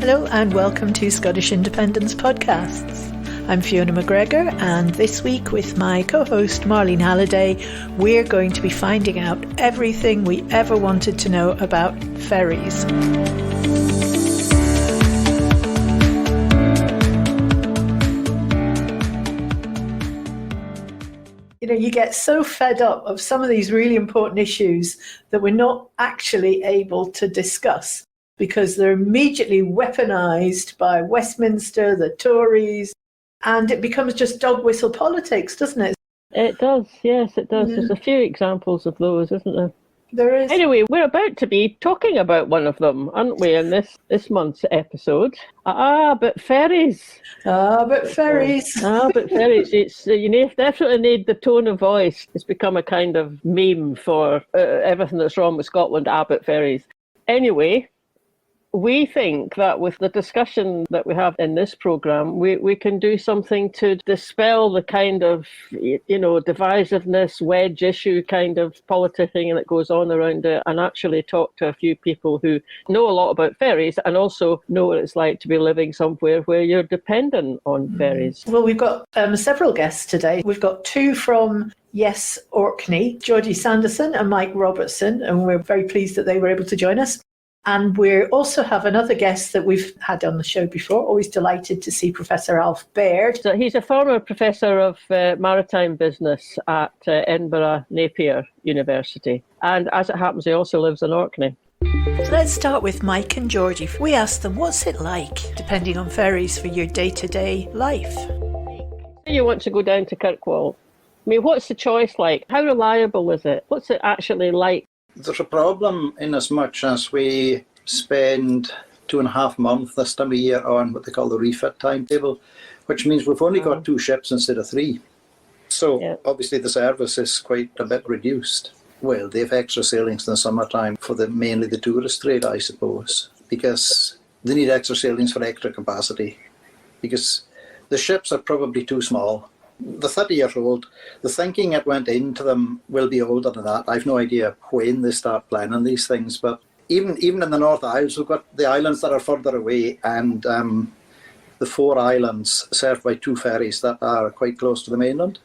Hello and welcome to Scottish Independence Podcasts. I'm Fiona McGregor, and this week with my co-host Marlene Halliday, we're going to be finding out everything we ever wanted to know about ferries. You know, you get so fed up of some of these really important issues that we're not actually able to discuss because they're immediately weaponised by Westminster, the Tories, and it becomes just dog whistle politics, doesn't it? It does, yes, it does. Yeah. There's a few examples of those, isn't there? There is. Anyway, we're about to be talking about one of them, aren't we, in this month's episode? But ferries. But ferries. But ferries. It's definitely need the tone of voice. It's become a kind of meme for everything that's wrong with Scotland. But ferries. Anyway, we think that with the discussion that we have in this programme, we can do something to dispel the kind of, divisiveness, wedge issue kind of politicking that goes on around it, and actually talk to a few people who know a lot about ferries and also know what it's like to be living somewhere where you're dependent on ferries. Well, we've got several guests today. We've got two from Yes, Orkney, Geordie Sandison and Mike Robertson, and we're very pleased that they were able to join us. And we also have another guest that we've had on the show before. Always delighted to see Professor Alf Baird. So he's a former professor of maritime business at Edinburgh Napier University. And as it happens, he also lives in Orkney. So let's start with Mike and Geordie. We asked them, what's it like, depending on ferries, for your day-to-day life? You want to go down to Kirkwall. I mean, what's the choice like? How reliable is it? What's it actually like? There's a problem in as much as we spend 2.5 months this time of year on what they call the refit timetable, which means we've only got 2 ships instead of 3. So Obviously the service is quite a bit reduced. Well, they have extra sailings in the summertime for mainly the tourist trade, I suppose, because they need extra sailings for extra capacity, because the ships are probably too small. The 30-year-old, the thinking that went into them will be older than that. I've no idea when they start planning these things, but even in the North Isles, we've got the islands that are further away, and the 4 islands served by 2 ferries that are quite close to the mainland.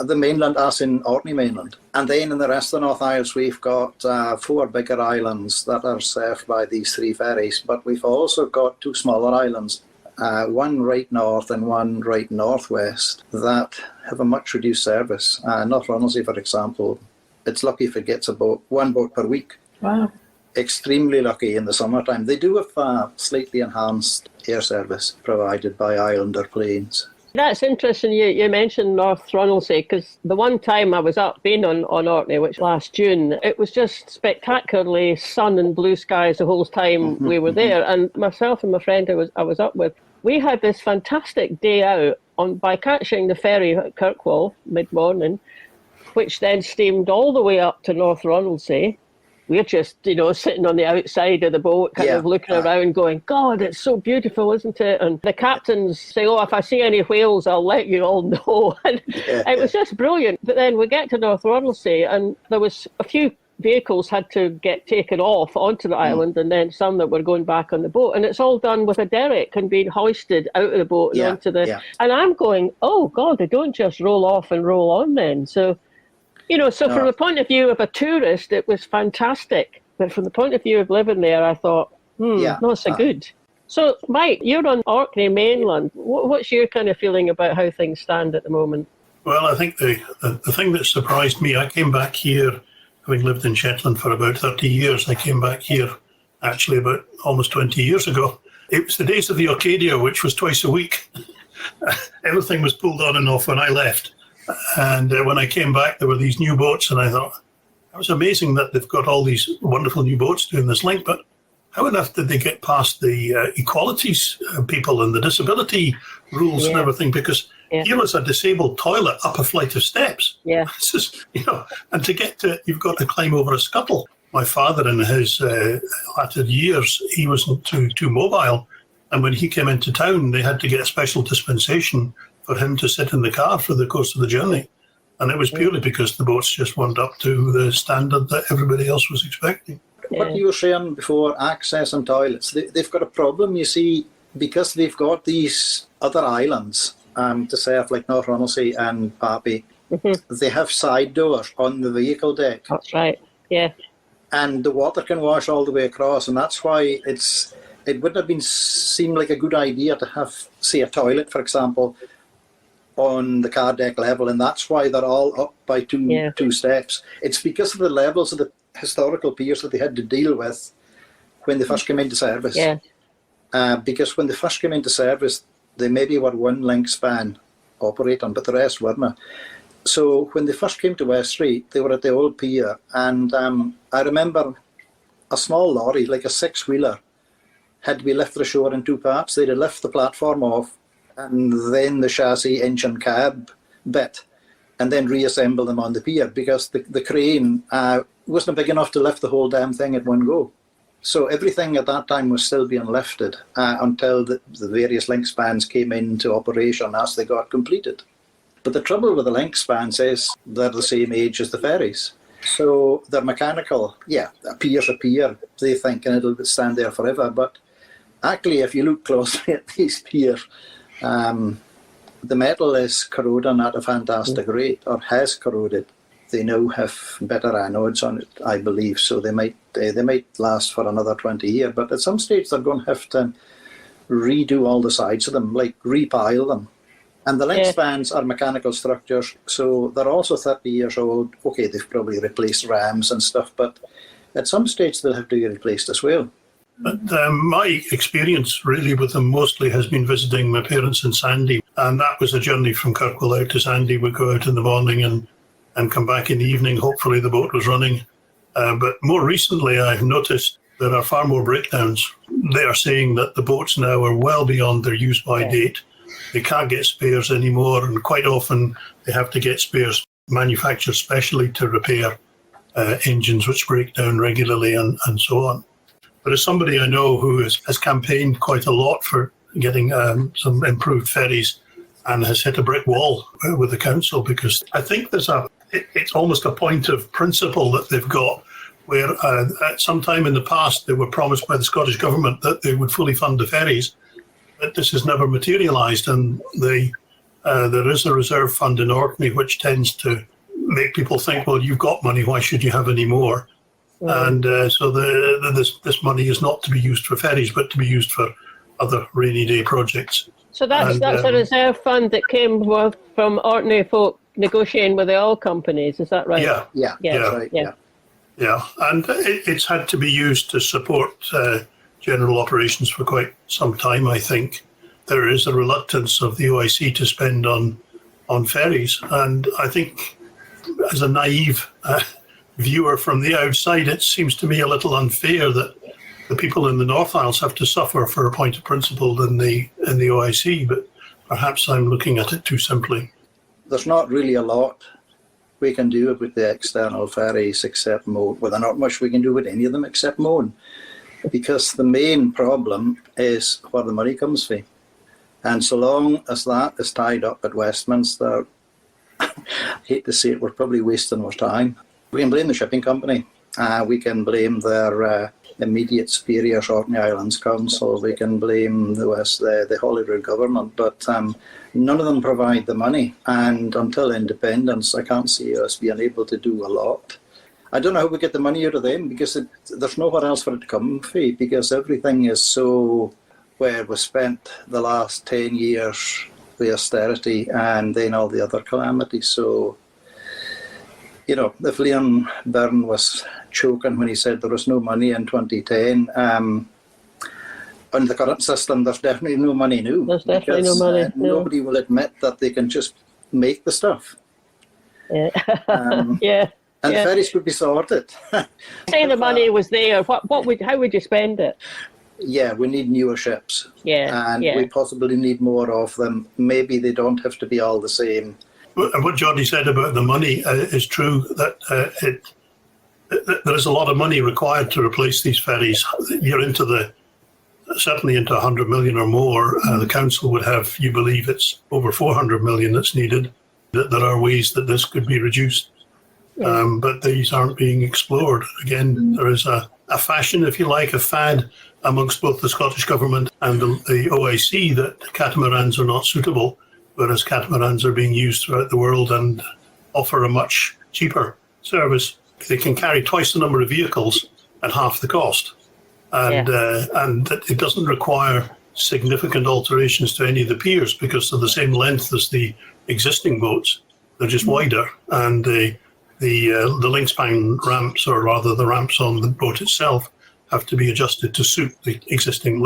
The mainland, as in Orkney mainland. And then in the rest of the North Isles, we've got 4 bigger islands that are served by these 3 ferries, but we've also got 2 smaller islands. One right north and one right northwest that have a much reduced service. North Ronaldsay, for example, it's lucky if it gets one boat per week. Wow. Extremely lucky in the summertime. They do have slightly enhanced air service provided by Islander planes. That's interesting you mentioned North Ronaldsay, because the one time I was up being on Orkney, which last June, it was just spectacularly sun and blue skies the whole time we were there. And myself and my friend I was up with, we had this fantastic day out by catching the ferry at Kirkwall mid-morning, which then steamed all the way up to North Ronaldsay. We're just, sitting on the outside of the boat, kind of looking around going, God, it's so beautiful, isn't it? And the captains say, if I see any whales, I'll let you all know. And it was just brilliant. But then we get to North Ronaldsay, and there was a few vehicles had to get taken off onto the island, and then some that were going back on the boat. And it's all done with a derrick and being hoisted out of the boat and onto the... Yeah. And I'm going, oh, God, they don't just roll off and roll on then. So... from the point of view of a tourist, it was fantastic. But from the point of view of living there, I thought, not so good. So, Mike, you're on Orkney mainland. What's your kind of feeling about how things stand at the moment? Well, I think the thing that surprised me, I came back here, having lived in Shetland for about 30 years. I came back here actually about almost 20 years ago. It was the days of the Arcadia, which was twice a week. Everything was pulled on and off when I left. And when I came back, there were these new boats, and I thought, it was amazing that they've got all these wonderful new boats doing this link, but how on earth did they get past the equalities people and the disability rules and everything? Because here was a disabled toilet up a flight of steps. Yeah. It's just, and to get to it, you've got to climb over a scuttle. My father, in his latter years, he wasn't too mobile. And when he came into town, they had to get a special dispensation for him to sit in the car for the course of the journey. And it was purely because the boats just weren't up to the standard that everybody else was expecting. what you were saying before, access and toilets, they've got a problem, you see, because they've got these other islands to surf, like North Ronaldsay and Pappy. They have side doors on the vehicle deck. That's right, yeah. And the water can wash all the way across, and that's why it wouldn't have seemed like a good idea to have, say, a toilet, for example, on the car deck level, and that's why they're all up by two steps. It's because of the levels of the historical piers that they had to deal with when they first came into service. Yeah. Because when they first came into service, they maybe were one link span operating, but the rest weren't. So when they first came to West Street, they were at the old pier, and I remember a small lorry, like a six-wheeler, had to be lifted ashore in two parts. They'd lift the platform off, and then the chassis, engine, cab bit, and then reassemble them on the pier, because the crane wasn't big enough to lift the whole damn thing at one go. So everything at that time was still being lifted until the various link spans came into operation as they got completed. But the trouble with the link spans is they're the same age as the ferries. So they're mechanical. Yeah, a pier's a pier, they think, and it'll stand there forever. But actually, if you look closely at these piers, the metal is corroding at a fantastic rate, or has corroded. They now have better anodes on it, I believe, so they might last for another 20 years. But at some stage, they're going to have to redo all the sides of them, like repile them. And the link spans are mechanical structures, so they're also 30 years old. Okay, they've probably replaced rams and stuff, but at some stage they'll have to be replaced as well. But my experience really with them mostly has been visiting my parents in Sandy, and that was a journey from Kirkwall out to Sandy. We'd go out in the morning and come back in the evening. Hopefully the boat was running. But more recently I've noticed there are far more breakdowns. They are saying that the boats now are well beyond their use-by date. They can't get spares anymore, and quite often they have to get spares manufactured specially to repair engines which break down regularly and so on. But as somebody I know who has campaigned quite a lot for getting some improved ferries and has hit a brick wall with the council, because I think it's almost a point of principle that they've got, where at some time in the past they were promised by the Scottish Government that they would fully fund the ferries. But this has never materialised, and there is a reserve fund in Orkney which tends to make people think, well, you've got money, why should you have any more? And so this money is not to be used for ferries, but to be used for other rainy day projects. So that's a reserve fund that came from Orkney folk negotiating with the oil companies, is that right? Yeah. That's right. Yeah, and it's had to be used to support general operations for quite some time, I think. There is a reluctance of the OIC to spend on ferries, and I think as a naive viewer from the outside, it seems to me a little unfair that the people in the North Isles have to suffer for a point of principle in the OIC, but perhaps I'm looking at it too simply. There's not really a lot we can do with the external ferries except moan. Well, there's not much we can do with any of them except moan, because the main problem is where the money comes from. And so long as that is tied up at Westminster, I hate to say it, we're probably wasting our time. We can blame the shipping company. We can blame their immediate superiors, Orkney Islands Council. We can blame the Holyrood government, but none of them provide the money. And until independence, I can't see us being able to do a lot. I don't know how we get the money out of them, because there's nowhere else for it to come from, because everything is so, where we spent the last 10 years with austerity and then all the other calamities. So, you know, if Liam Byrne was choking when he said there was no money in 2010, on the current system, there's definitely no money now. There's definitely no money. Nobody will admit that they can just make the stuff. Yeah. And the ferries would be sorted. Say the money was there. How would you spend it? Yeah, we need newer ships. Yeah. We possibly need more of them. Maybe they don't have to be all the same. And what Geordie said about the money is true, that there is a lot of money required to replace these ferries. You're certainly into 100 million or more. The council would have, you believe it's over 400 million that's needed. That there are ways that this could be reduced. But these aren't being explored. Again, there is a a fashion, if you like, a fad amongst both the Scottish Government and the OIC that catamarans are not suitable, whereas catamarans are being used throughout the world and offer a much cheaper service. They can carry twice the number of vehicles at half the cost. And it doesn't require significant alterations to any of the piers because they're the same length as the existing boats. They're just wider, and the linkspan ramps, or rather the ramps on the boat itself, have to be adjusted to suit the existing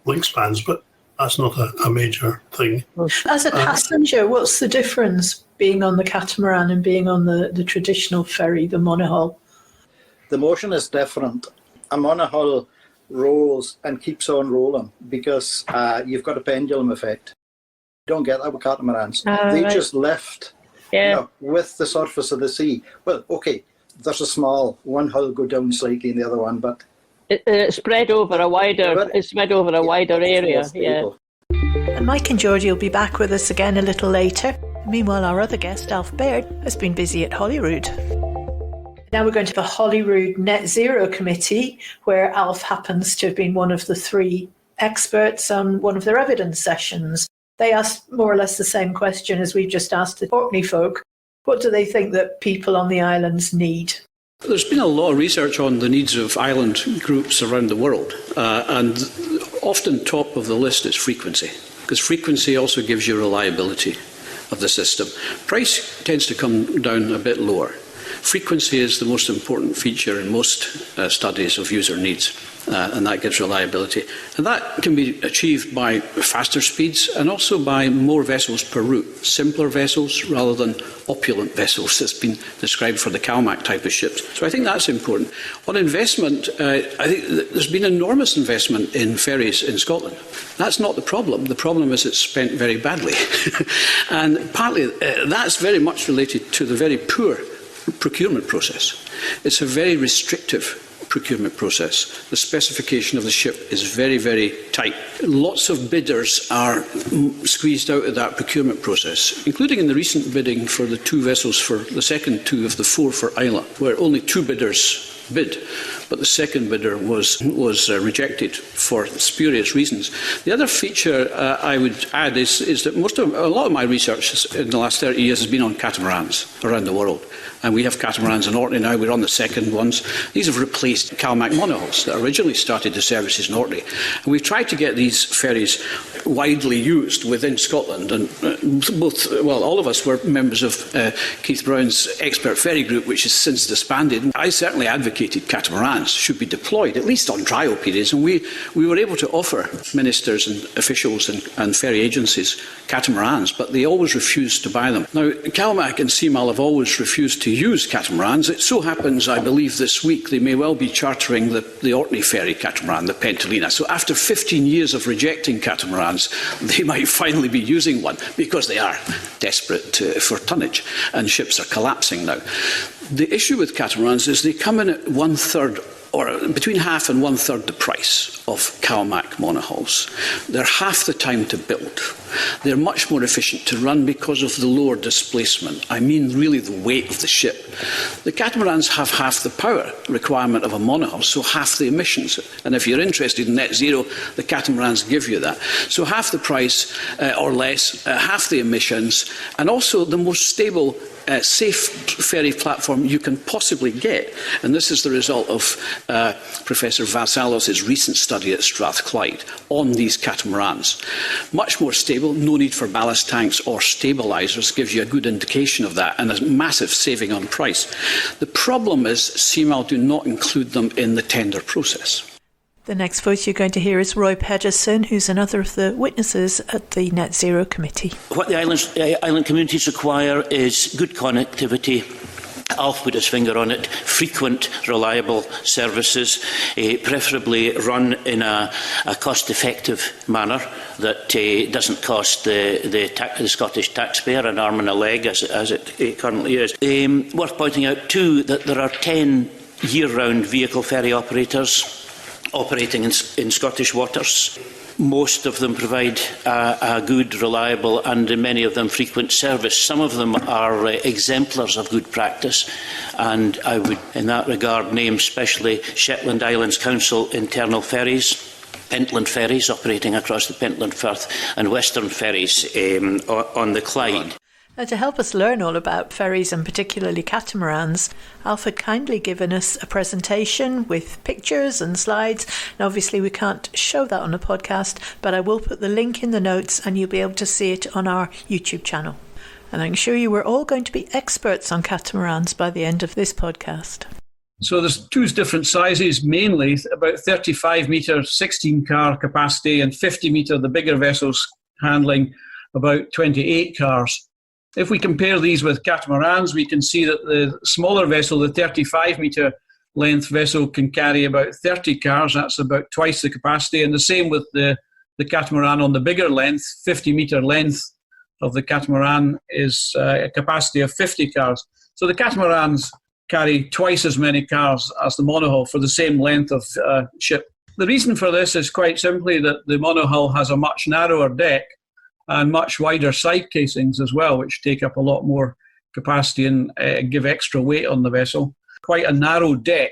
linkspans, but that's not a major thing. As a passenger, what's the difference being on the catamaran and being on the traditional ferry, the monohull? The motion is different. A monohull rolls and keeps on rolling because you've got a pendulum effect. You don't get that with catamarans. They just lift with the surface of the sea. Well, okay, there's a small one hull go down slightly in the other one, but it's spread over a wider area. Yeah. And Mike and Geordie will be back with us again a little later. Meanwhile, our other guest, Alf Baird, has been busy at Holyrood. Now we're going to the Holyrood Net Zero Committee, where Alf happens to have been one of the three experts on one of their evidence sessions. They asked more or less the same question as we've just asked the Orkney folk. What do they think that people on the islands need? There's been a lot of research on the needs of island groups around the world, and often top of the list is frequency, because frequency also gives you reliability of the system. Price tends to come down a bit lower. Frequency is the most important feature in most studies of user needs, and that gives reliability. And that can be achieved by faster speeds and also by more vessels per route, simpler vessels rather than opulent vessels that's been described for the CalMac type of ships. So I think that's important. On investment, I think there's been enormous investment in ferries in Scotland. That's not the problem. The problem is it's spent very badly. And partly that's very much related to the very poor procurement process. It's a very restrictive procurement process. The specification of the ship is very, very tight. Lots of bidders are squeezed out of that procurement process, including in the recent bidding for the two vessels, for the second two of the four for Isla, where only two bidders bid, but the second bidder was rejected for spurious reasons. The other feature I would add is that a lot of my research in the last 30 years has been on catamarans around the world. And we have catamarans in Orkney now. We're on the second ones. These have replaced CalMac monohulls that originally started the services in Orkney. And we've tried to get these ferries widely used within Scotland. And all of us were members of Keith Brown's expert ferry group, which has since disbanded. I certainly advocated catamarans should be deployed, at least on trial periods. And we were able to offer ministers and officials and ferry agencies catamarans, but they always refused to buy them. Now, CalMac and CMAL have always refused to use catamarans. It so happens, I believe, this week they may well be chartering the Orkney ferry catamaran, the Pentalina. So after 15 years of rejecting catamarans, they might finally be using one because they are desperate for tonnage and ships are collapsing now. The issue with catamarans is they come in at 1/3 or between half and 1/3 the price of CalMac monohulls. They're half the time to build. They're much more efficient to run because of the lower displacement. I mean really the weight of the ship. The catamarans have half the power requirement of a monohull, so half the emissions. And if you're interested in net zero, the catamarans give you that. So half the price or less, half the emissions, and also the most stable safe ferry platform you can possibly get. And this is the result of Professor Vassalos' recent study at Strathclyde on these catamarans. Much more stable, no need for ballast tanks or stabilisers, gives you a good indication of that, and a massive saving on price. The problem is CMAL do not include them in the tender process. The next voice you're going to hear is Roy Pedersen, who's another of the witnesses at the Net Zero Committee. What the island communities require is good connectivity. Alf put his finger on it. Frequent, reliable services, preferably run in a cost-effective manner that doesn't cost the Scottish taxpayer an arm and a leg as it currently is. Worth pointing out too that there are 10 year-round vehicle ferry operators operating in Scottish waters. Most of them provide a good, reliable, and in many of them frequent service. Some of them are exemplars of good practice, and I would, in that regard, name especially Shetland Islands Council internal ferries, Pentland Ferries operating across the Pentland Firth, and Western Ferries on the Clyde. Now, to help us learn all about ferries and particularly catamarans, Alf had kindly given us a presentation with pictures and slides. And obviously we can't show that on a podcast, but I will put the link in the notes and you'll be able to see it on our YouTube channel. And I'm sure you were all going to be experts on catamarans by the end of this podcast. So there's two different sizes, mainly about 35 metre 16 car capacity and 50 metre the bigger vessels handling about 28 cars. If we compare these with catamarans, we can see that the smaller vessel, the 35 metre length vessel, can carry about 30 cars. That's about twice the capacity. And the same with the catamaran on the bigger length, 50 metre length of the catamaran is a capacity of 50 cars. So the catamarans carry twice as many cars as the monohull for the same length of ship. The reason for this is quite simply that the monohull has a much narrower deck and much wider side casings as well, which take up a lot more capacity and give extra weight on the vessel. Quite a narrow deck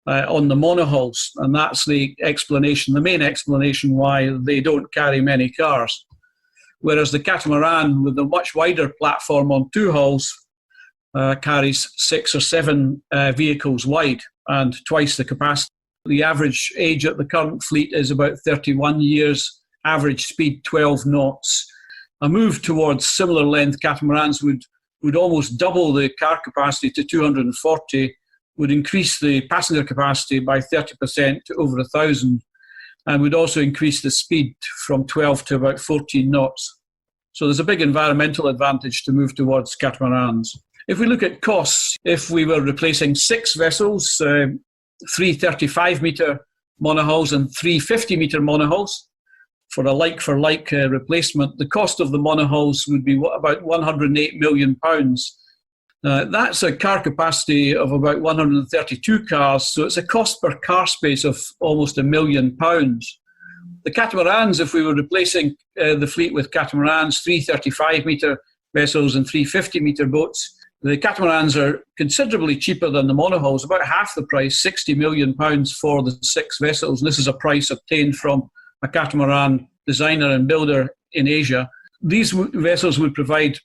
on the monohulls, and that's the explanation, the main explanation why they don't carry many cars. Whereas the catamaran, with a much wider platform on two hulls, carries 6 or 7 vehicles wide and twice the capacity. The average age at the current fleet is about 31 years, average speed 12 knots. A move towards similar length catamarans would almost double the car capacity to 240, would increase the passenger capacity by 30% to over 1,000, and would also increase the speed from 12 to about 14 knots. So there's a big environmental advantage to move towards catamarans. If we look at costs, if we were replacing 6 vessels, 3 35-metre monohulls and 3 50-metre monohulls, for a like-for-like replacement, the cost of the monohulls would be about £108 million. That's a car capacity of about 132 cars, so it's a cost per car space of almost £1 million. The catamarans, if we were replacing the fleet with catamarans, 3 35-metre vessels and 3 50-metre boats, the catamarans are considerably cheaper than the monohulls, about half the price, £60 million for the 6 vessels. And this is a price obtained from a catamaran designer and builder in Asia. These vessels would provide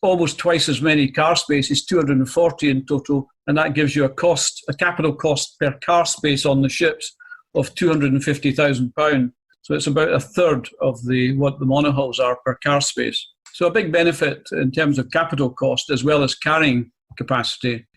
almost twice as many car spaces, 240 in total, and that gives you a capital cost per car space on the ships of £250,000. So it's about a third of what the monohulls are per car space. So a big benefit in terms of capital cost as well as carrying capacity.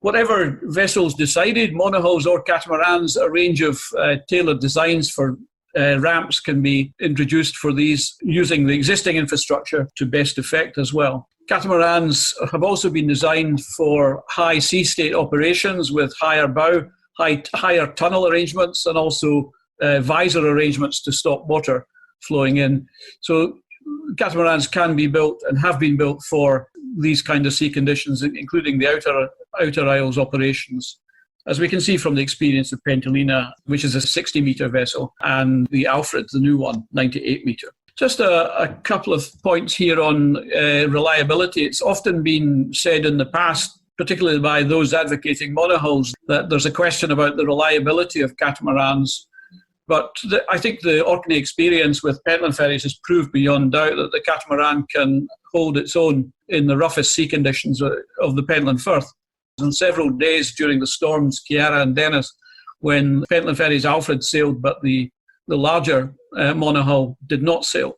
Whatever vessels decided, monohulls or catamarans, a range of tailored designs for ramps can be introduced for these using the existing infrastructure to best effect as well. Catamarans have also been designed for high sea state operations with higher bow, higher tunnel arrangements, and also visor arrangements to stop water flowing in. So catamarans can be built and have been built for these kind of sea conditions, including the outer isles operations. As we can see from the experience of Pentalina, which is a 60-metre vessel, and the Alfred, the new one, 98-metre. Just a couple of points here on reliability. It's often been said in the past, particularly by those advocating monohulls, that there's a question about the reliability of catamarans. But I think the Orkney experience with Pentland ferries has proved beyond doubt that the catamaran can hold its own in the roughest sea conditions of the Pentland Firth. On several days during the storms, Kiara and Dennis, when Pentland ferries Alfred sailed, but the larger monohull did not sail.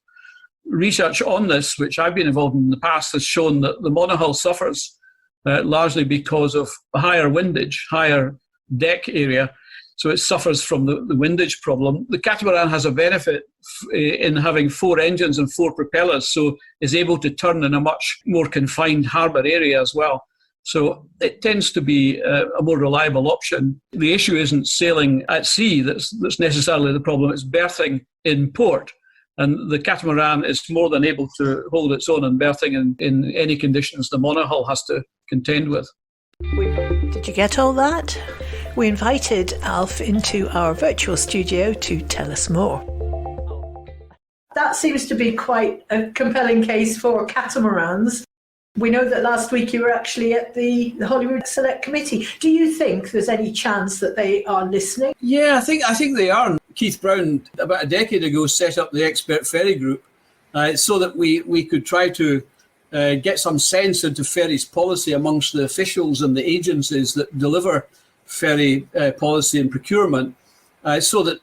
Research on this, which I've been involved in the past, has shown that the monohull suffers largely because of higher windage, higher deck area. So it suffers from the windage problem. The catamaran has a benefit in having 4 engines and 4 propellers, so is able to turn in a much more confined harbour area as well. So it tends to be a more reliable option. The issue isn't sailing at sea that's necessarily the problem, it's berthing in port. And the catamaran is more than able to hold its own in berthing in any conditions the monohull has to contend with. Did you get all that? We invited Alf into our virtual studio to tell us more. That seems to be quite a compelling case for catamarans. We know that last week you were actually at the Holyrood Select Committee. Do you think there's any chance that they are listening? Yeah, I think they are. Keith Brown, about a decade ago, set up the Expert Ferry Group so that we could try to get some sense into ferries policy amongst the officials and the agencies that deliver ferry policy and procurement, so that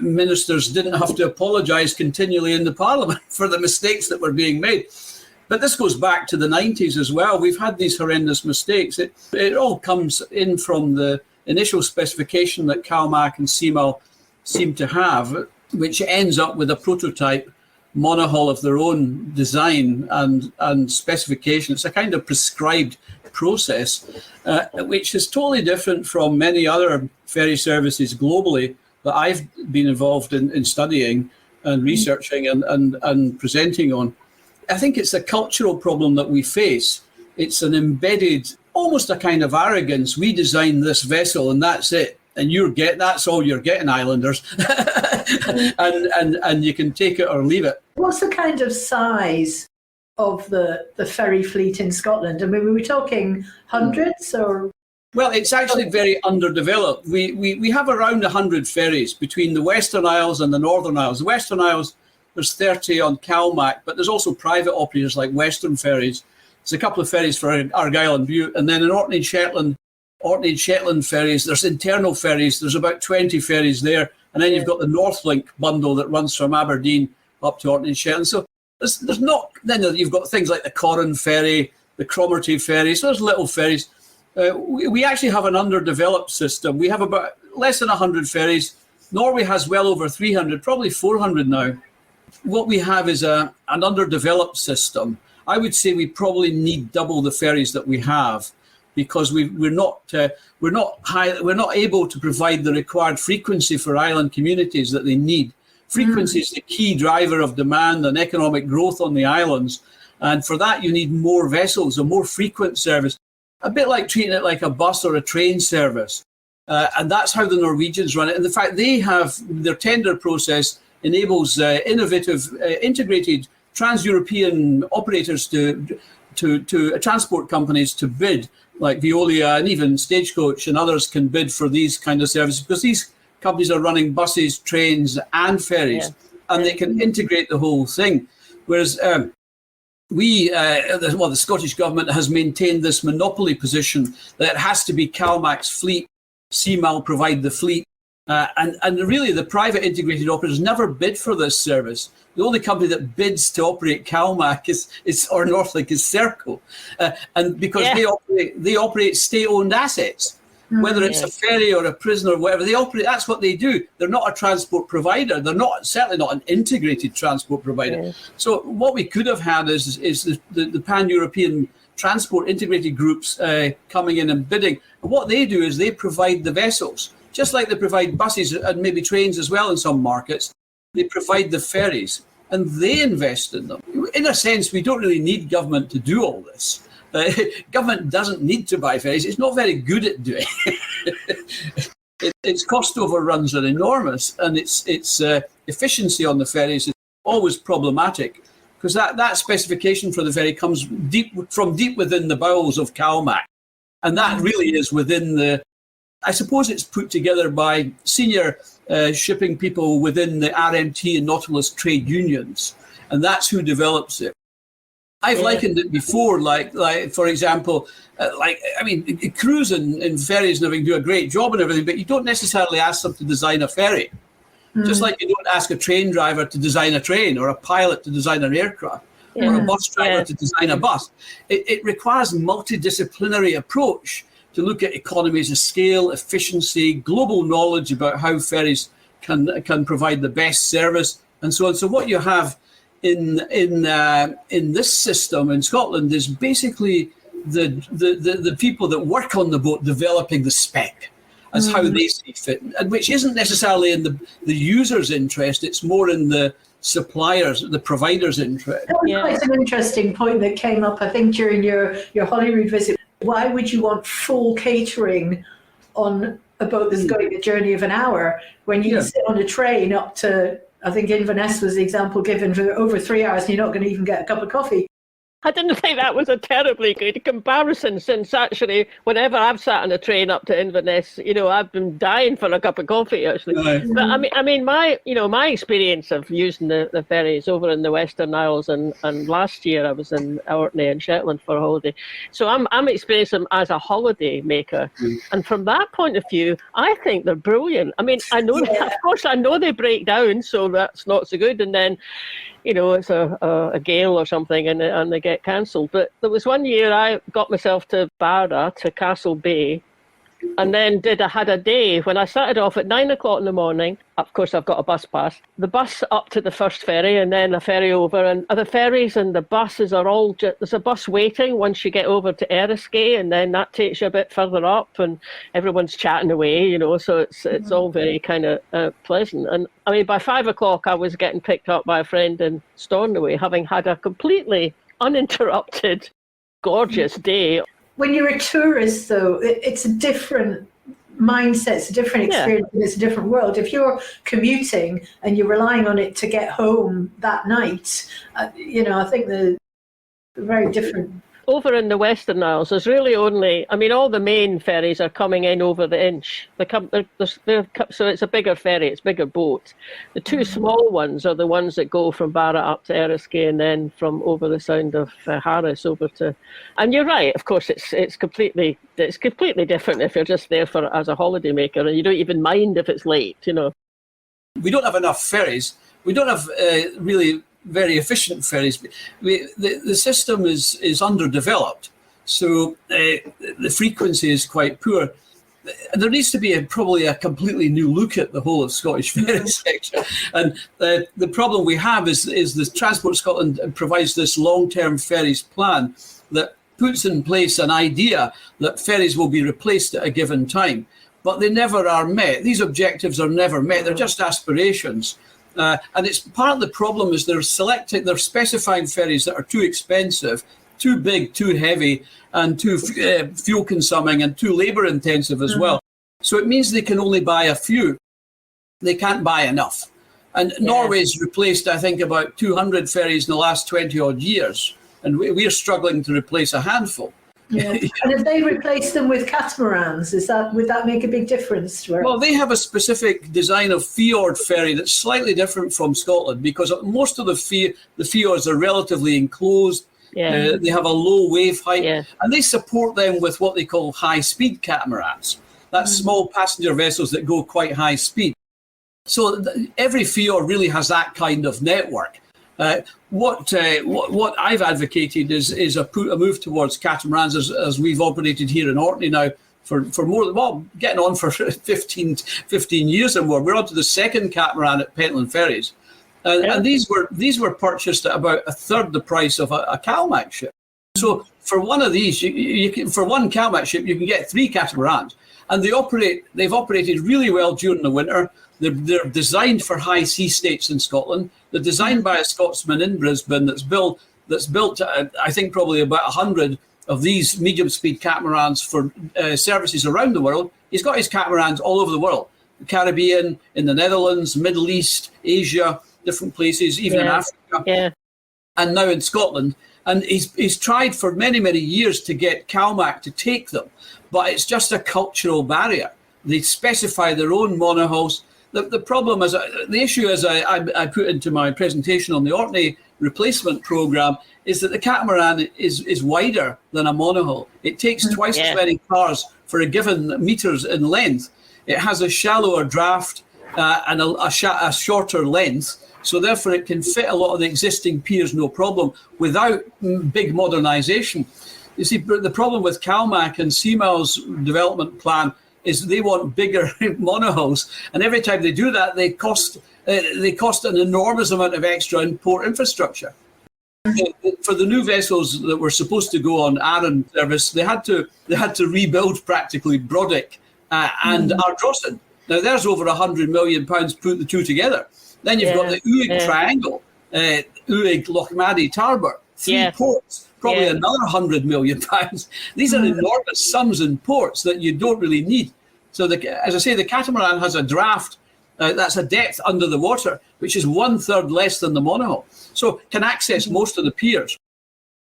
ministers didn't have to apologise continually in the Parliament for the mistakes that were being made. But this goes back to the 90s as well. We've had these horrendous mistakes. It all comes in from the initial specification that CalMac and CMAL seem to have, which ends up with a prototype monohull of their own design and specification. It's a kind of prescribed process, which is totally different from many other ferry services globally that I've been involved in studying and researching and presenting on. I think it's a cultural problem that we face. It's an embedded, almost a kind of arrogance. We designed this vessel and that's it. And that's all you're getting, islanders. and you can take it or leave it. What's the kind of size of the ferry fleet in Scotland? I mean, we were talking hundreds or? Well, it's actually very underdeveloped. We have around 100 ferries between the Western Isles and the Northern Isles. The Western Isles, there's 30 on CalMac, but there's also private operators like Western Ferries. There's a couple of ferries for Argyll and Bute. And then in Orkney and Shetland ferries, there's internal ferries. There's about 20 ferries there. And then you've got the Northlink bundle that runs from Aberdeen up to Orkney and Shetland. So there's not, then you've got things like the Corran ferry, the Cromarty ferry. So there's little ferries. We actually have an underdeveloped system. We have about less than 100 ferries. Norway has well over 300, probably 400 now. What we have is an underdeveloped system. I would say we probably need double the ferries that we have, because we're not able to provide the required frequency for island communities that they need. Frequency is the key driver of demand and economic growth on the islands, and for that you need more vessels, a more frequent service, a bit like treating it like a bus or a train service. And that's how the Norwegians run it. And the fact they have their tender process enables innovative, integrated trans-European operators to transport companies to bid, like Veolia and even Stagecoach and others can bid for these kind of services, because these companies are running buses, trains and ferries, and they can integrate the whole thing. Whereas the Scottish Government has maintained this monopoly position that it has to be CalMac's fleet, CMAL provide the fleet, and really the private integrated operators never bid for this service. The only company that bids to operate CalMac or Northlink is Serco, and because they operate state-owned assets, whether it's a ferry or a prison or whatever they operate. That's what they do. They're not a transport provider. They're certainly not an integrated transport provider. So what we could have had is the pan-European transport integrated groups coming in and bidding. And what they do is they provide the vessels, just like they provide buses and maybe trains as well in some markets. They provide the ferries and they invest in them. In a sense, we don't really need government to do all this. Government doesn't need to buy ferries. It's not very good at doing it. Its cost overruns are enormous, and its efficiency on the ferries is always problematic, because that specification for the ferry comes from deep within the bowels of CalMac. And that really is within I suppose it's put together by senior shipping people within the RMT and Nautilus trade unions, and that's who develops it. I've likened it before, like for example, crews and ferries and everything do a great job and everything, but you don't necessarily ask them to design a ferry. Just like you don't ask a train driver to design a train, or a pilot to design an aircraft, or a bus driver to design a bus. It requires a multidisciplinary approach to look at economies of scale, efficiency, global knowledge about how ferries can provide the best service, and so on. So what you have in this system in Scotland is basically the people that work on the boat developing the spec as how they see fit, and which isn't necessarily in the user's interest. It's more in the suppliers, the provider's interest. That was quite an interesting point that came up, I think, during your Holyrood visit. Why would you want full catering on a boat that's going a journey of an hour, when you sit on a train up to, I think Inverness was the example given, for over 3 hours, and you're not going to even get a cup of coffee. I didn't think that was a terribly good comparison, since actually whenever I've sat on a train up to Inverness, I've been dying for a cup of coffee actually. Right. But I mean, my experience of using the ferries over in the Western Isles, and last year I was in Orkney and Shetland for a holiday, so I'm experiencing them as a holiday maker, and from that point of view, I think they're brilliant. I mean, I know, of course, I know they break down, so that's not so good, and then it's a gale or something, and they get cancelled. But there was one year I got myself to Barra, to Castle Bay, and then had a day when I started off at 9 o'clock in the morning. Of course, I've got a bus pass. The bus up to the first ferry, and then a ferry over. And the ferries and the buses are all there's a bus waiting once you get over to Eriskay, and then that takes you a bit further up, and everyone's chatting away, so it's all very kind of pleasant. And I mean, by 5 o'clock, I was getting picked up by a friend in Stornoway, having had a completely uninterrupted, gorgeous day. When you're a tourist, though, it's a different mindset, it's a different experience, and it's a different world. If you're commuting and you're relying on it to get home that night, I think they're very different. Over in the Western Isles, there's really only, all the main ferries are coming in over the Inch. So it's a bigger ferry, it's a bigger boat. The two small ones are the ones that go from Barra up to Eriskay, and then from over the Sound of Harris over to... And you're right, of course, it's completely different if you're just there as a holiday maker, and you don't even mind if it's late, We don't have enough ferries. We don't have really very efficient ferries. The system is underdeveloped, so the frequency is quite poor. There needs to be probably a completely new look at the whole of Scottish ferry sector. And the problem we have is the Transport Scotland provides this long-term ferries plan that puts in place an idea that ferries will be replaced at a given time, but they never are met. These objectives are never met. They're just aspirations. And it's part of the problem is they're specifying ferries that are too expensive, too big, too heavy, and too fuel consuming and too labour intensive as well. So it means they can only buy a few. They can't buy enough. And Norway's replaced, I think, about 200 ferries in the last 20 odd years. And we're struggling to replace a handful. Yeah. And if they replace them with catamarans, would that make a big difference? Well, they have a specific design of fjord ferry that's slightly different from Scotland, because most of the fjords are relatively enclosed. Yeah. They have a low wave height, and they support them with what they call high-speed catamarans. That's small passenger vessels that go quite high speed. So every fjord really has that kind of network. What I've advocated is a move towards catamarans, as we've operated here in Orkney now for getting on for 15 years and more. We're on to the second catamaran at Pentland Ferries, and these were purchased at about a third the price of a CalMac ship. So for one of these, for one CalMac ship, you can get 3 catamarans, and they've operated really well during the winter. They're designed for high sea states in Scotland. They're designed by a Scotsman in Brisbane that's built I think probably about 100 of these medium speed catamarans for services around the world. He's got his catamarans all over the world: the Caribbean, in the Netherlands, Middle East, Asia, different places, even in Africa, and now in Scotland. And he's tried for many, many years to get CalMac to take them, but it's just a cultural barrier. They specify their own monohulls. The problem is, the issue, as I put into my presentation on the Orkney replacement programme, is that the catamaran is wider than a monohull. It takes twice as many cars for a given metres in length. It has a shallower draft and a shorter length, so therefore it can fit a lot of the existing piers no problem without big modernisation. You see, the problem with CalMac and Seamal's development plan is they want bigger monohulls, and every time they do that, they cost an enormous amount of extra in port infrastructure. For the new vessels that were supposed to go on Arran service, they had to rebuild practically Brodick and Ardrossan. Now there's over £100 million put the two together. Then you've got the Uig Triangle, Uig, Lochmaddy, Tarbert, 3 ports. Probably another £100 million. These are enormous sums in ports that you don't really need. So, as I say, the catamaran has a draft that's a depth under the water, which is 1/3 less than the monohull. So can access most of the piers.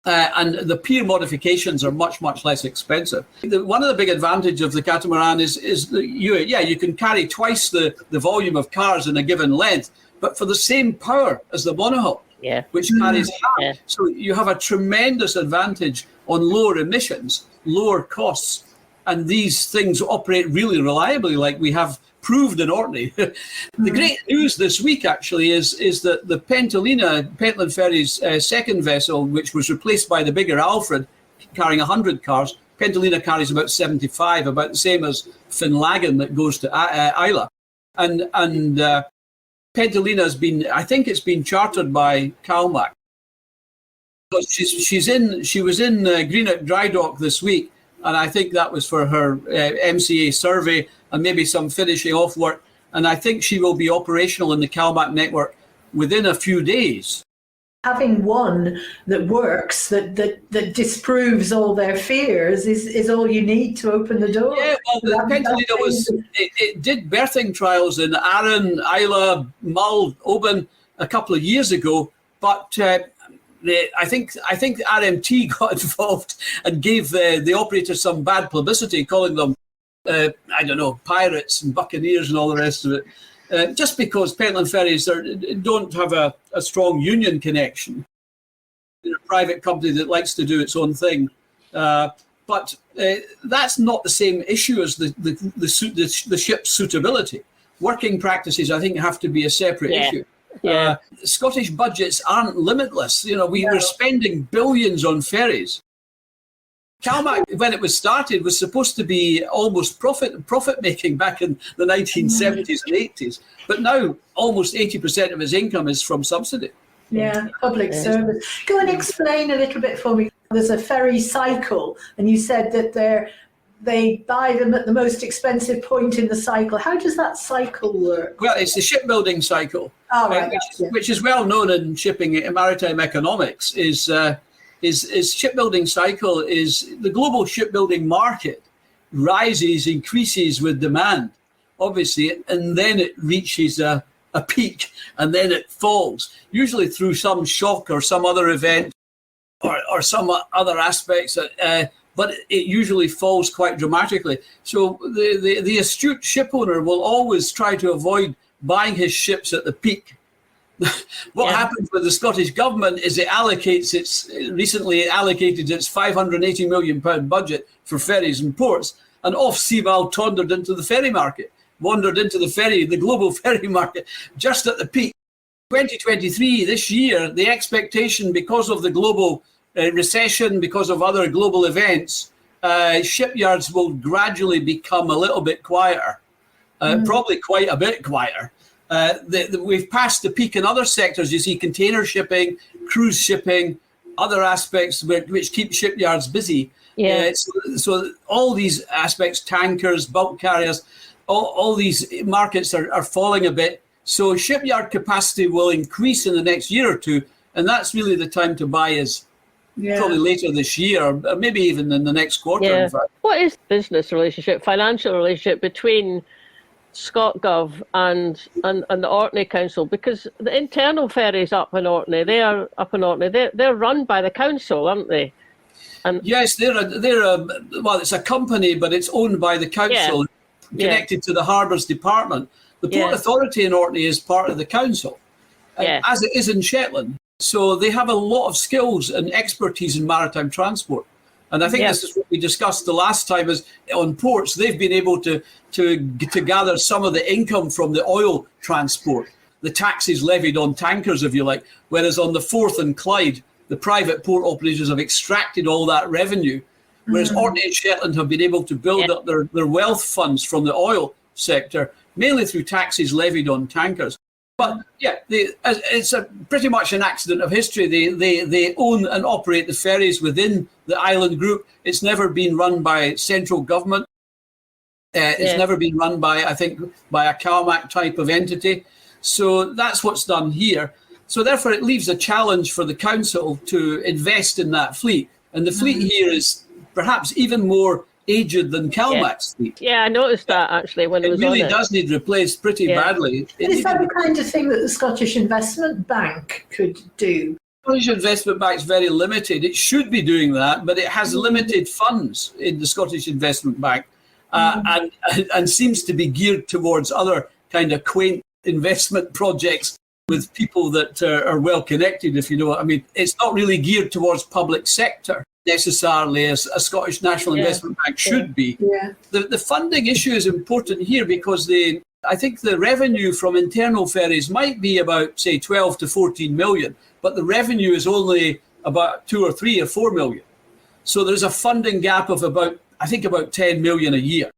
And the pier modifications are much, much less expensive. One of the big advantages of the catamaran is that you can carry twice the volume of cars in a given length, but for the same power as the monohull, which carries half. Yeah. So you have a tremendous advantage on lower emissions, lower costs, and these things operate really reliably, like we have proved in Orkney. The great news this week, actually, is that the Pentland Ferries second vessel, which was replaced by the bigger Alfred, carrying 100 cars, Pentland carries about 75, about the same as Finlagan that goes to Isla. And Pentland has been, I think it's been chartered by CalMac. But she was in Greenock Dry Dock this week, and I think that was for her MCA survey and maybe some finishing off work. And I think she will be operational in the CalMac network within a few days. Having one that works, that disproves all their fears, is all you need to open the door. Yeah, well, the Pentland it did berthing trials in Arran, Isla, Mull, Oban a couple of years ago, but I think RMT got involved and gave the operators some bad publicity, calling them pirates and buccaneers and all the rest of it. Just because Pentland Ferries don't have a strong union connection. They're a private company that likes to do its own thing. But that's not the same issue as the ship's suitability. Working practices, I think, have to be a separate issue. Yeah. Scottish budgets aren't limitless. We're spending billions on ferries. CalMac, when it was started, was supposed to be almost profit making back in the 1970s and 80s, but now almost 80% of its income is from subsidy. Yeah, public service. Go and explain a little bit for me. There's a ferry cycle, and you said that they buy them at the most expensive point in the cycle. How does that cycle work? Well, it's the shipbuilding cycle, which is well known in shipping and maritime economics. Is shipbuilding cycle is the global shipbuilding market increases with demand, obviously, and then it reaches a peak and then it falls, usually through some shock or some other event or some other aspects, but it usually falls quite dramatically. So the astute ship owner will always try to avoid buying his ships at the peak. What happens with the Scottish government is it recently allocated its £580 million budget for ferries and ports, and off Seaval wandered into the global ferry market just at the peak. 2023, this year, the expectation, because of the global recession, because of other global events, shipyards will gradually become a little bit quieter, probably quite a bit quieter. We've passed the peak in other sectors. You see container shipping, cruise shipping, other aspects which keep shipyards busy. So all these aspects, tankers, bulk carriers, all these markets are falling a bit. So shipyard capacity will increase in the next year or two, and that's really the time to buy is probably later this year, or maybe even in the next quarter. In fact. What is business relationship, financial relationship between ScotGov and the Orkney Council? Because the internal ferries up in Orkney, they're run by the council, aren't they? And yes, it's a company, but it's owned by the council, connected to the Harbours Department. The Port Authority in Orkney is part of the council, as it is in Shetland. So they have a lot of skills and expertise in maritime transport. And I think this is what we discussed the last time, is on ports, they've been able to gather some of the income from the oil transport, the taxes levied on tankers, if you like, whereas on the Forth and Clyde, the private port operators have extracted all that revenue, whereas Orkney and Shetland have been able to build up their wealth funds from the oil sector, mainly through taxes levied on tankers. But it's pretty much an accident of history. They own and operate the ferries within the island group. It's never been run by central government. It's never been run by a CalMac type of entity. So that's what's done here. So therefore it leaves a challenge for the council to invest in that fleet. And the fleet here is perhaps even more aged than CalMac's fleet. Yeah, I noticed that actually when I was It really on it. does need replaced pretty badly. Is that the kind of thing that the Scottish Investment Bank could do? Scottish Investment Bank is very limited. It should be doing that, but it has limited funds in the Scottish Investment Bank, and seems to be geared towards other kind of quaint investment projects with people that are well connected, if you know what I mean. It's not really geared towards public sector necessarily, as a Scottish National Investment Bank should be. Yeah. The funding issue is important here because I think the revenue from internal ferries might be about, say, 12 to 14 million, but the revenue is only about 2 or 3 or 4 million. So there's a funding gap of about 10 million a year.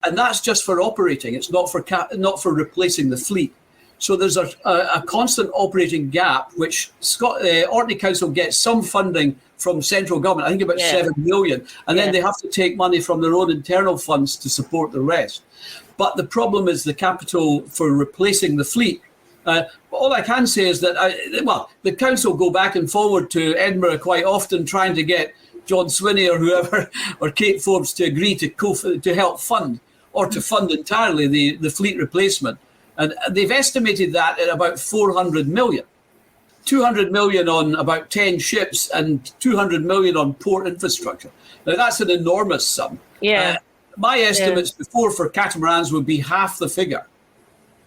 And that's just for operating. It's not for replacing the fleet. So there's a constant operating gap, which Orkney Council gets some funding from central government, I think about 7 million, and then they have to take money from their own internal funds to support the rest. But the problem is the capital for replacing the fleet. All I can say is that, the council go back and forward to Edinburgh quite often trying to get John Swinney or whoever, or Kate Forbes to agree to help fund, or to fund entirely the fleet replacement. And they've estimated that at about 400 million. 200 million on about 10 ships and 200 million on port infrastructure. Now, that's an enormous sum. Yeah. My estimates before for catamarans would be half the figure.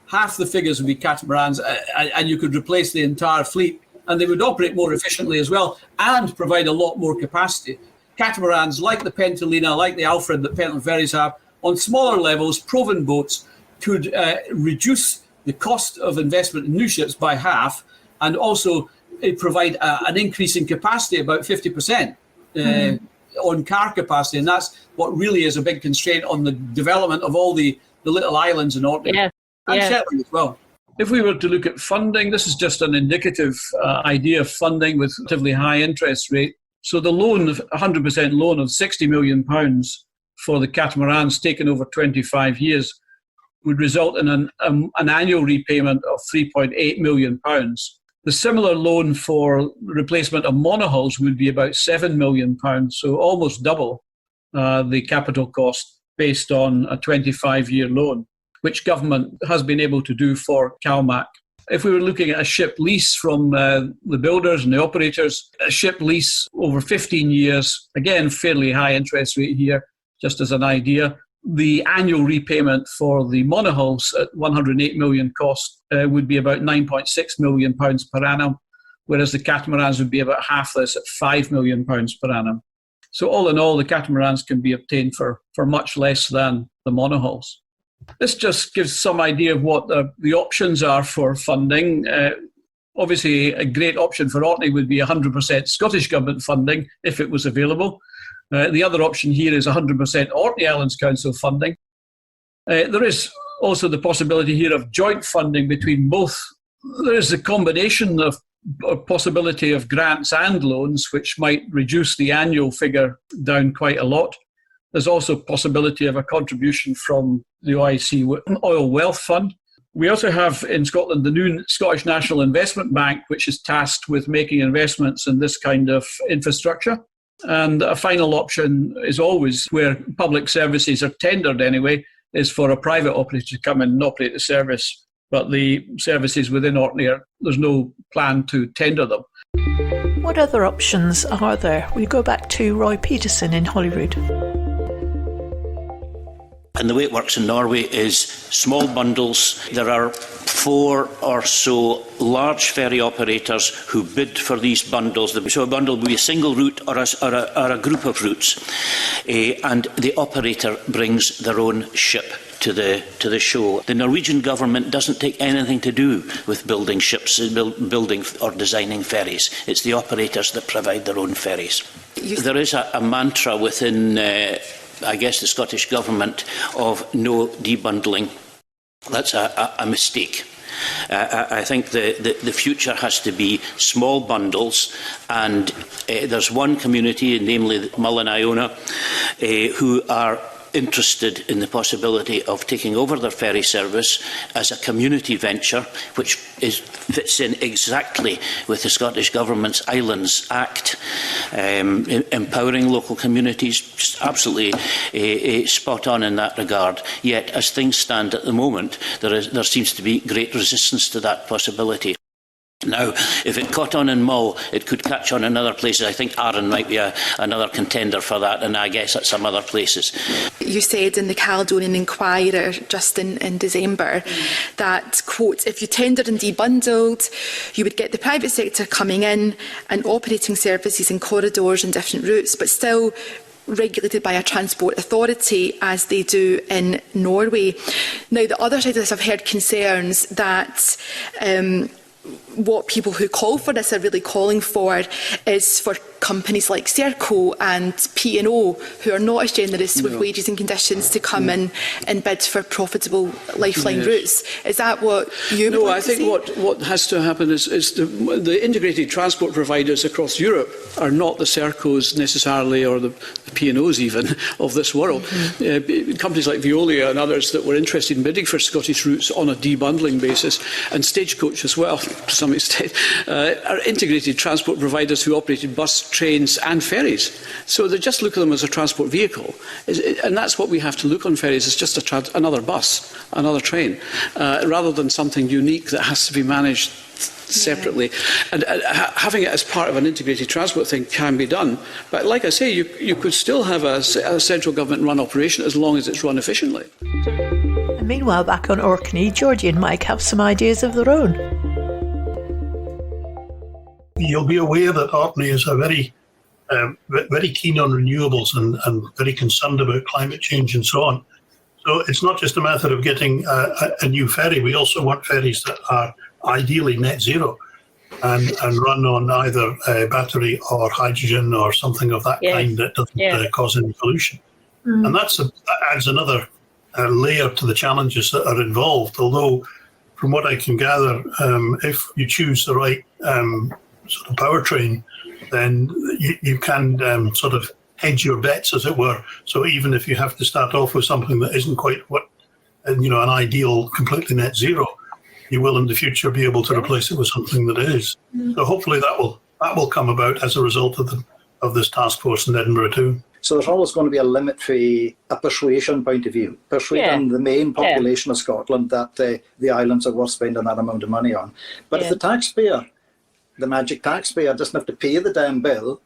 Half the figures would be catamarans, and you could replace the entire fleet, and they would operate more efficiently as well and provide a lot more capacity. Catamarans, like the Pentalina, like the Alfred that Pentland Ferries have, on smaller levels, proven boats, could reduce the cost of investment in new ships by half, and also provide an increase in capacity, about 50% on car capacity. And that's what really is a big constraint on the development of all the little islands in Orkney. And Shetland as well. If we were to look at funding, this is just an indicative idea of funding with relatively high interest rate. So the loan, 100% loan of £60 million for the catamarans taken over 25 years would result in an annual repayment of £3.8 million. The similar loan for replacement of monohulls would be about £7 million, so almost double the capital cost based on a 25-year loan, which government has been able to do for CalMac. If we were looking at a ship lease from the builders and the operators, a ship lease over 15 years, again, fairly high interest rate here, just as an idea. The annual repayment for the monohulls at 108 million cost would be about £9.6 million per annum, whereas the catamarans would be about half this at £5 million per annum. So all in all, the catamarans can be obtained for much less than the monohulls. This just gives some idea of what the options are for funding. Obviously, a great option for Orkney would be 100% Scottish Government funding if it was available. The other option here is 100% Orkney Islands Council funding. There is also the possibility here of joint funding between both. There is a combination of possibility of grants and loans, which might reduce the annual figure down quite a lot. There's also possibility of a contribution from the OIC Oil Wealth Fund. We also have in Scotland the new Scottish National Investment Bank, which is tasked with making investments in this kind of infrastructure. And a final option is always, where public services are tendered anyway, is for a private operator to come in and operate the service. But the services within Orkney, there's no plan to tender them. What other options are there? We go back to Roy Peterson in Holyrood. And the way it works in Norway is small bundles. There are 4 or so large ferry operators who bid for these bundles. So a bundle will be a single route or a group of routes. And the operator brings their own ship to the show. The Norwegian government doesn't take anything to do with building ships, building or designing ferries. It's the operators that provide their own ferries. There is a mantra within I guess the Scottish Government of no debundling. That's a mistake. I think the future has to be small bundles, and there's one community, namely Mull and Iona, who are interested in the possibility of taking over their ferry service as a community venture, which fits in exactly with the Scottish Government's Islands Act, empowering local communities, just absolutely spot on in that regard. Yet, as things stand at the moment, there seems to be great resistance to that possibility. Now, if it caught on in Mull, it could catch on in other places. I think Arran might be another contender for that, and I guess at some other places. You said in the Caledonian Inquirer just in December that, quote, if you tendered and debundled, you would get the private sector coming in and operating services in corridors and different routes, but still regulated by a transport authority as they do in Norway. Now, the other side of this, I've heard concerns that what people who call for this are really calling for is for companies like Serco and P&O, who are not as generous with wages and conditions, to come in and bid for profitable lifeline routes. Is that what you would want to see? No, I think what has to happen is the integrated transport providers across Europe are not the Sercos necessarily, or the P&Os even, of this world. Companies like Veolia and others that were interested in bidding for Scottish routes on a debundling basis, and Stagecoach as well, to some extent, are integrated transport providers who operated bus, trains and ferries. So they just look at them as a transport vehicle. And that's what we have to look on ferries, as just another bus, another train, rather than something unique that has to be managed separately. And having it as part of an integrated transport thing can be done. But like I say, you could still have a central government run operation as long as it's run efficiently. And meanwhile, back on Orkney, Geordie and Mike have some ideas of their own. You'll be aware that Orkney is very keen on renewables and very concerned about climate change and so on. So it's not just a matter of getting a new ferry. We also want ferries that are ideally net zero and run on either battery or hydrogen or something of that kind that doesn't cause any pollution. And that adds another layer to the challenges that are involved. Although, from what I can gather, if you choose the right sort of powertrain, then you can sort of hedge your bets, as it were. So even if you have to start off with something that isn't quite an ideal, completely net zero, you will in the future be able to replace it with something that is. So hopefully that will come about as a result of this task force in Edinburgh too. So there's always going to be a limit for a persuasion point of view, persuading the main population of Scotland that the islands are worth spending that amount of money on. But if the taxpayer, the magic taxpayer, doesn't have to pay the damn bill,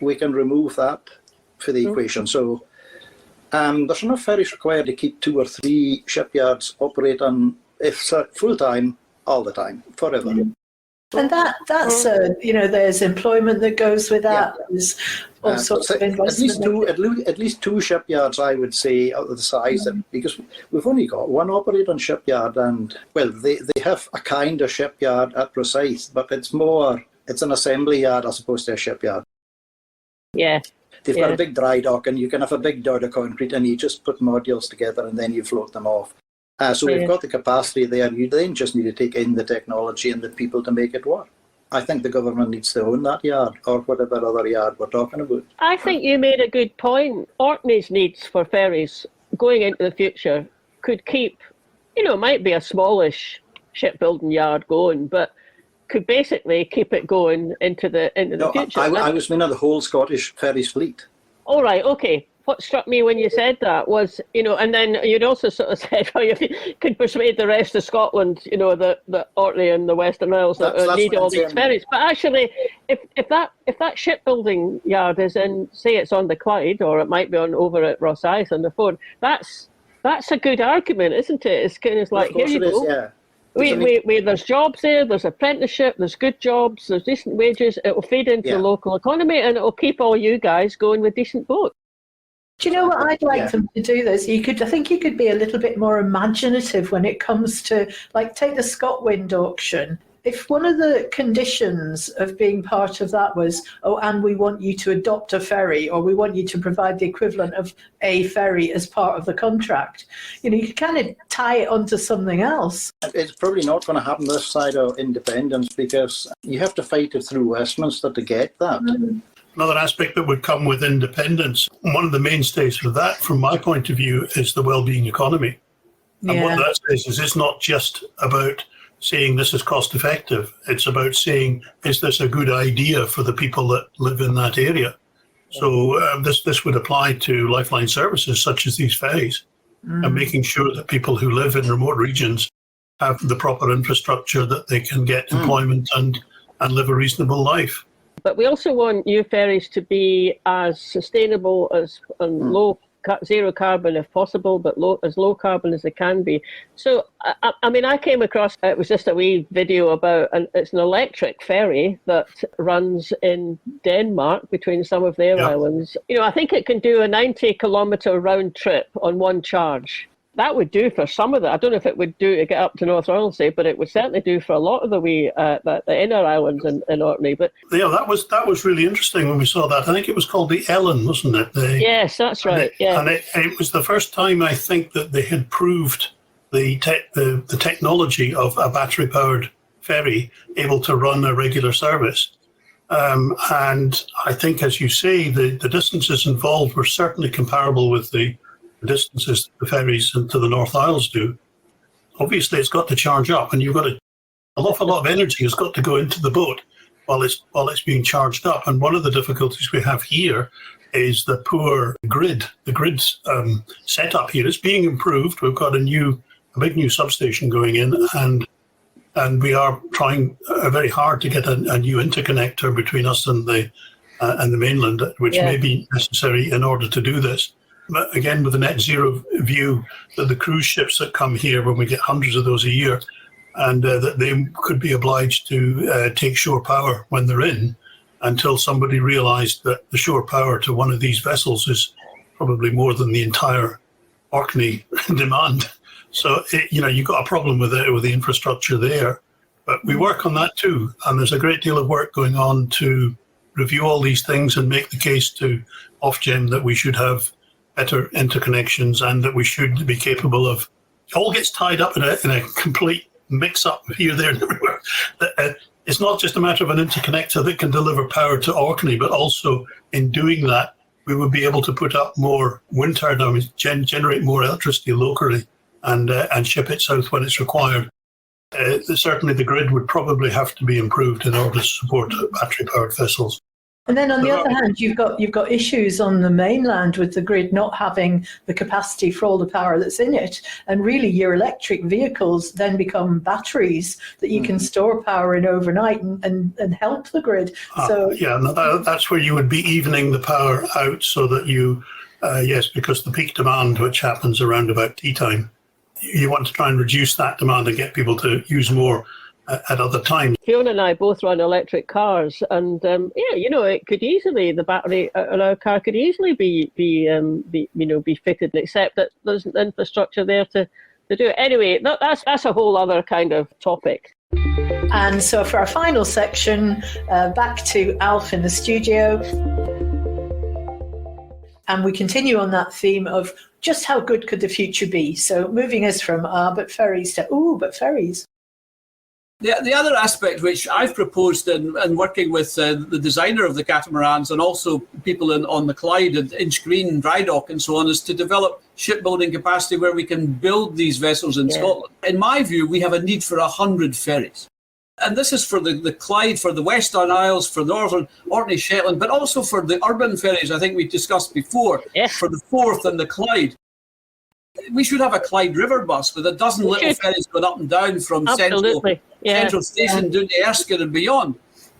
we can remove that for the equation. So there's enough ferries required to keep 2 or 3 shipyards operating, if full time, all the time, forever. And that's there's employment that goes with that. There's all sorts of investment. At least 2 shipyards, I would say, out of the size because we've only got 1 operating shipyard, and they have a kind of shipyard at Rosyth, but it's an assembly yard as opposed to a shipyard. Yeah. They've got a big dry dock, and you can have a big dirt of concrete, and you just put modules together, and then you float them off. So we've got the capacity there. You then just need to take in the technology and the people to make it work. I think the government needs to own that yard, or whatever other yard we're talking about. I think you made a good point. Orkney's needs for ferries going into the future could keep, might be a smallish shipbuilding yard going, but could basically keep it going into the future. I was meaning the whole Scottish ferries fleet. All right, okay. What struck me when you said that was, and then you'd also sort of said how you could persuade the rest of Scotland, the Orkney and the Western Isles that need all these ferries. But actually, if that shipbuilding yard is in, say it's on the Clyde, or it might be over at Rosyth on the Ford, that's a good argument, isn't it? It's kind of like, here you go. There's jobs there, there's apprenticeship, there's good jobs, there's decent wages, it'll feed into the local economy, and it'll keep all you guys going with decent boats. Do you know what I'd like them to do this? I think you could be a little bit more imaginative when it comes to, take the ScotWind auction. If one of the conditions of being part of that was, and we want you to adopt a ferry, or we want you to provide the equivalent of a ferry as part of the contract, you could kind of tie it onto something else. It's probably not going to happen this side of independence, because you have to fight it through Westminster to get that. Another aspect that would come with independence, one of the mainstays for that, from my point of view, is the well-being economy. And what that says is it's not just about saying this is cost effective. It's about saying, is this a good idea for the people that live in that area? So this would apply to lifeline services such as these ferries, and making sure that people who live in remote regions have the proper infrastructure that they can get employment and live a reasonable life. But we also want new ferries to be as sustainable as and zero carbon if possible, but as low carbon as they can be. So, I mean, I came across, it was just a wee video about, and it's an electric ferry that runs in Denmark between some of their islands. You know, I think it can do a 90-kilometre round trip on one charge. That would do for some of it. I don't know if it would do to get up to North Royalsea, but it would certainly do for a lot of the inner islands in Orkney. But yeah, that was really interesting when we saw that. I think it was called the Ellen, wasn't it? Yes, that's right. And it was the first time, I think, that they had proved the technology of a battery-powered ferry able to run a regular service. And I think, as you say, the distances involved were certainly comparable with the distances the ferries into the North Isles do. Obviously, it's got to charge up, and you've got an awful lot of energy has got to go into the boat while it's being charged up. And one of the difficulties we have here is the poor grid. The grid's setup here is being improved. We've got a big new substation going in, and we are trying very hard to get a new interconnector between us and the mainland, which may be necessary in order to do this. But again, with the net zero view, that the cruise ships that come here, when we get hundreds of those a year, and that they could be obliged to take shore power when they're in, until somebody realised that the shore power to one of these vessels is probably more than the entire Orkney demand. So, you've got a problem with the infrastructure there. But we work on that too, and there's a great deal of work going on to review all these things and make the case to Ofgem that we should have better interconnections, and that we should be capable of. It all gets tied up in a complete mix-up here, there, and everywhere. It's not just a matter of an interconnector that can deliver power to Orkney, but also in doing that, we would be able to put up more wind turbines, generate more electricity locally, and ship it south when it's required. Certainly, the grid would probably have to be improved in order to support battery-powered vessels. And then on the other hand, you've got issues on the mainland with the grid not having the capacity for all the power that's in it. And really, your electric vehicles then become batteries that you can store power in overnight and help the grid. That's where you would be evening the power out so that you, because the peak demand, which happens around about tea time, you want to try and reduce that demand and get people to use more at other times. Fiona and I both run electric cars, and it could easily, the battery in our car could easily be fitted, except that there's an infrastructure there to do it. Anyway, that's a whole other kind of topic. And so for our final section, back to Alf in the studio, and we continue on that theme of just how good could the future be. So moving us from but ferries to but ferries. The other aspect which I've proposed in working with the designer of the catamarans and also people on the Clyde and Inchgreen Dry Dock and so on is to develop shipbuilding capacity where we can build these vessels in Scotland. In my view, we have a need for 100 ferries. And this is for the Clyde, for the Western Isles, for Northern Orkney, Shetland, but also for the urban ferries I think we discussed before, for the Forth and the Clyde. We should have a Clyde River bus with a dozen little ferries going up and down from Central Station down to Erskine and beyond.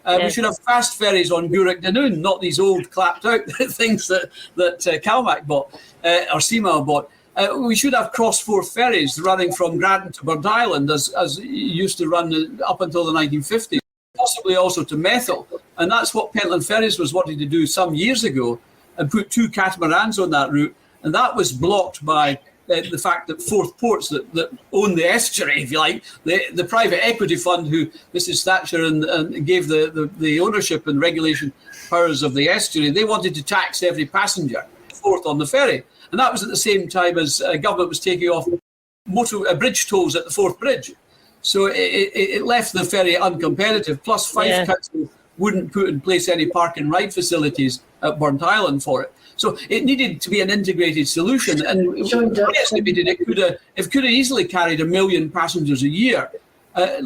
We should have fast ferries on Gourock Danoon, not these old clapped out things that CalMac bought or Seamal bought. We should have cross-Forth ferries running from Granton to Bird Island as used to run up until the 1950s, possibly also to Methil. And that's what Pentland Ferries was wanting to do some years ago and put 2 catamarans on that route. And that was blocked by the fact that Forth Ports that own the estuary, if you like, the private equity fund who Mrs. Thatcher and gave the ownership and regulation powers of the estuary, they wanted to tax every passenger Forth on the ferry. And that was at the same time as government was taking off bridge tolls at the Forth Bridge. So it left the ferry uncompetitive. Plus Fife Council wouldn't put in place any park and ride facilities at Burnt Island for it. So it needed to be an integrated solution, and I estimated it could have easily carried 1 million passengers a year.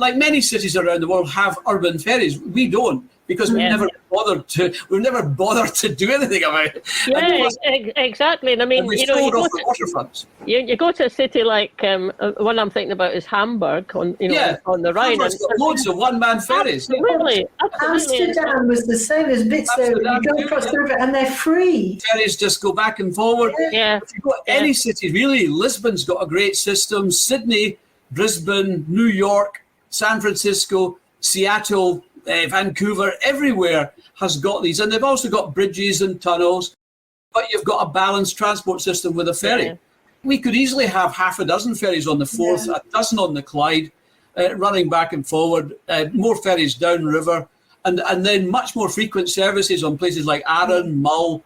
Like many cities around the world have urban ferries, we don't, because we've never bothered to do anything about it. Yeah, exactly. And I mean, you know, you go to a city like one I'm thinking about is Hamburg on the Rhine. Hamburg's got loads of one-man ferries. Absolutely. Amsterdam was the same. There's bits there. You go across the river and they're free. Ferries just go back and forward. Yeah. If you've got any city, really, Lisbon's got a great system. Sydney, Brisbane, New York, San Francisco, Seattle, Vancouver, everywhere has got these. And they've also got bridges and tunnels, but you've got a balanced transport system with a ferry. Yeah. We could easily have half a dozen ferries on the Forth, a dozen on the Clyde, running back and forward, more ferries downriver, and then much more frequent services on places like Arran, Mull.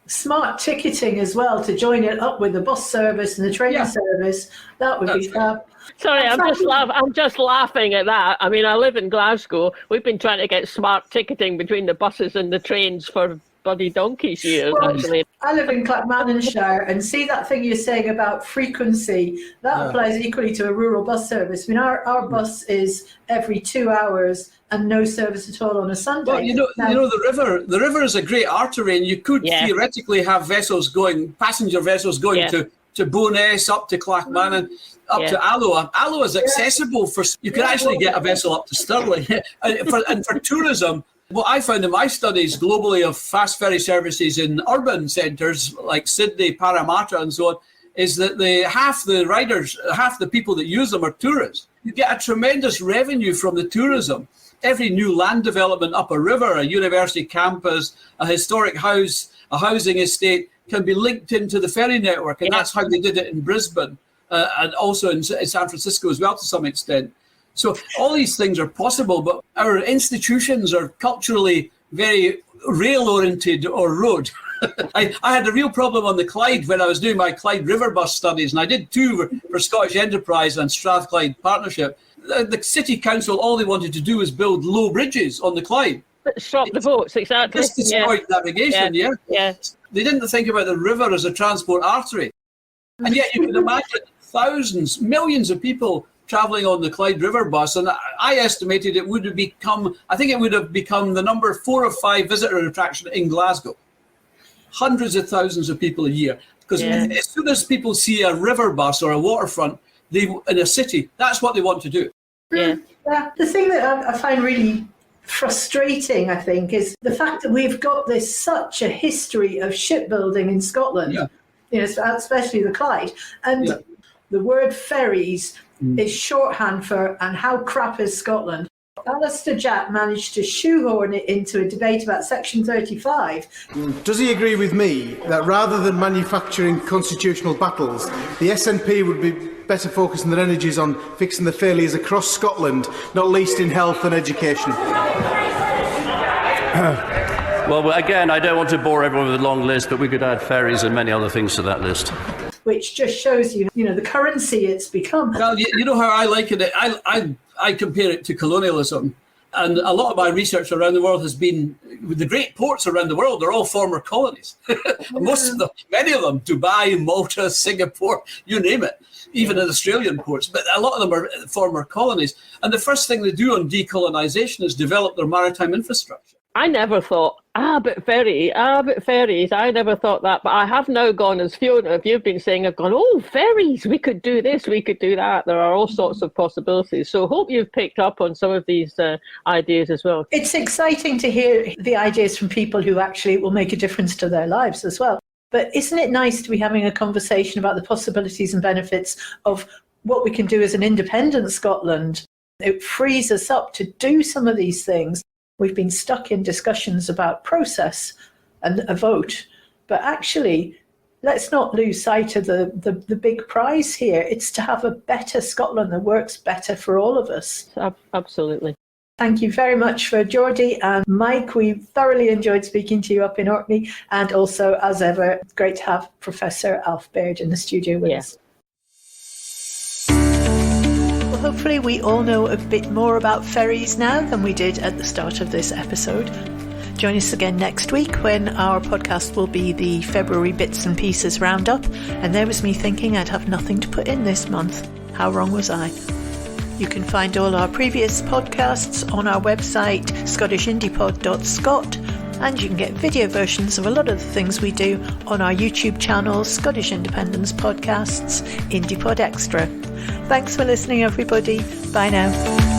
Smart ticketing as well to join it up with the bus service and the train service. That would be fab. Sorry, I'm just laughing at that. I mean, I live in Glasgow. We've been trying to get smart ticketing between the buses and the trains for bloody donkey's years, actually. I live in Clackmannanshire, and see that thing you're saying about frequency, that applies equally to a rural bus service. I mean, our bus is every 2 hours and no service at all on a Sunday. Well, you know, the river is a great artery, and you could theoretically have vessels going, passenger vessels going to Bo'ness, up to Clackmannan, up to Alloa. Alloa is accessible for, you can actually get a vessel up to Stirling. and for tourism, what I found in my studies globally of fast ferry services in urban centres like Sydney, Parramatta and so on, is that half the people that use them are tourists. You get a tremendous revenue from the tourism. Every new land development up a river, a university campus, a historic house, a housing estate can be linked into the ferry network. And that's how they did it in Brisbane and also in San Francisco as well to some extent. So all these things are possible, but our institutions are culturally very rail-oriented or road. I had a real problem on the Clyde when I was doing my Clyde River bus studies, and I did two for Scottish Enterprise and Strathclyde Partnership. The city council, all they wanted to do was build low bridges on the Clyde. Stop the boats, exactly. Just destroyed navigation, yeah. They didn't think about the river as a transport artery. And yet you can imagine thousands, millions of people travelling on the Clyde River bus, and I estimated it would have become the number 4 or 5 visitor attraction in Glasgow. Hundreds of thousands of people a year. Because as soon as people see a river bus or a waterfront in a city, that's what they want to do. Yeah. The thing that I find really frustrating, I think, is the fact that we've got such a history of shipbuilding in Scotland, you know, especially the Clyde. And the word ferries is shorthand for, and how crap is Scotland? Alistair Jack managed to shoehorn it into a debate about Section 35. Does he agree with me that rather than manufacturing constitutional battles, the SNP would be better focusing their energies on fixing the failures across Scotland, not least in health and education? Well, again, I don't want to bore everyone with a long list, but we could add ferries and many other things to that list. Which just shows you know, the currency it's become. Well, you know how I like it? I compare it to colonialism. And a lot of my research around the world has been with the great ports around the world. They're all former colonies. Most of them, many of them, Dubai, Malta, Singapore, you name it, even in Australian ports. But a lot of them are former colonies. And the first thing they do on decolonisation is develop their maritime infrastructure. I never thought, but ferries. I never thought that. But I have now gone, as Fiona, if you've been saying, I've gone, oh, ferries, we could do this, we could do that. There are all sorts of possibilities. So hope you've picked up on some of these ideas as well. It's exciting to hear the ideas from people who actually will make a difference to their lives as well. But isn't it nice to be having a conversation about the possibilities and benefits of what we can do as an independent Scotland? It frees us up to do some of these things. We've been stuck in discussions about process and a vote, but actually, let's not lose sight of the big prize here. It's to have a better Scotland that works better for all of us. Absolutely. Thank you very much for Geordie and Mike. We thoroughly enjoyed speaking to you up in Orkney, and also, as ever, great to have Professor Alf Baird in the studio with us. Well, hopefully we all know a bit more about ferries now than we did at the start of this episode. Join us again next week when our podcast will be the February Bits and Pieces Roundup. And there was me thinking I'd have nothing to put in this month. How wrong was I? You can find all our previous podcasts on our website, scottishindiepod.scot, and you can get video versions of a lot of the things we do on our YouTube channel, Scottish Independence Podcasts, IndiePod Extra. Thanks for listening, everybody. Bye now.